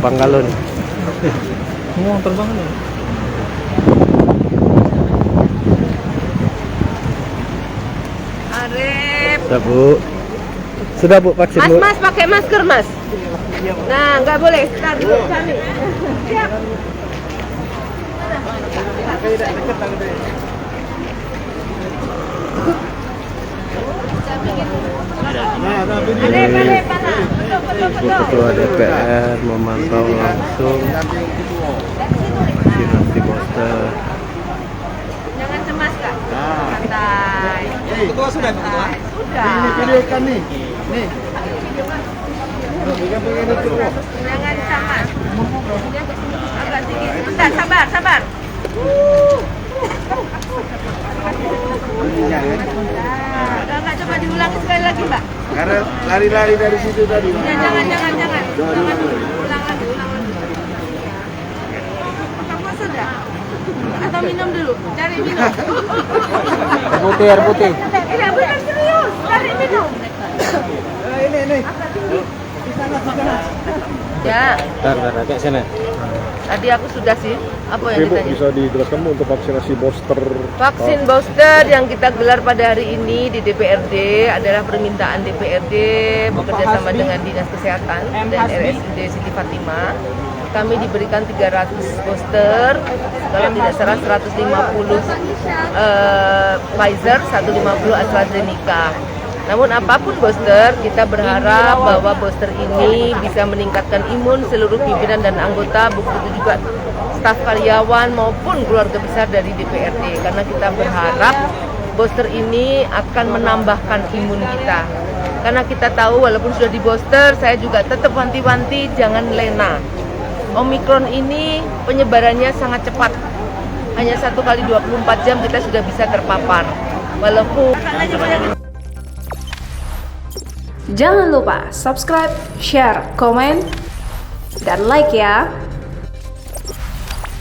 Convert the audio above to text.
Panggalon. Mau terbang nih. Arif. Sudah Bu. Sudah Bu vaksin Bu. Mas pakai masker Mas. Nah nggak boleh. Ntar dulu kami. Siap. Ketua DPR memantau langsung vaksinasi booster. Jangan cemas Kak. Santai. Ketua sudah Ketua? Sudah. Ini videokan nih. Nih. Jangan cemas. Agak tinggi. Bentar, sabar. Enggak, coba diulangi sekali lagi, Mbak. Karena lari-lari dari situ tadi. Ya, jangan. Ulang lagi. Kamu sudah? Atau minum dulu? Cari minum. Air putih. Iya, bukan serius. Cari minum. Ini. Di sana. Ya, Bentar, agak sana. tadi aku sudah sih. Apa yang Ibu ditanya? bisa dijelaskan Bu untuk vaksinasi booster? Vaksin booster yang kita gelar pada hari ini di DPRD adalah permintaan DPRD bekerja sama dengan Dinas Kesehatan dan RSUD Siti Fatimah. Kami diberikan 300 booster, kalau tidak salah 150 Pfizer, 150 AstraZeneca. Namun apapun booster, kita berharap bahwa booster ini bisa meningkatkan imun seluruh pimpinan dan anggota, begitu juga staf karyawan maupun keluarga besar dari DPRD. Karena kita berharap booster ini akan menambahkan imun kita. Karena kita tahu walaupun sudah di booster, saya juga tetap wanti-wanti jangan lena. Omikron ini penyebarannya sangat cepat. Hanya 1 kali 24 jam kita sudah bisa terpapar. Walaupun Jangan lupa subscribe, share, komen, dan like ya.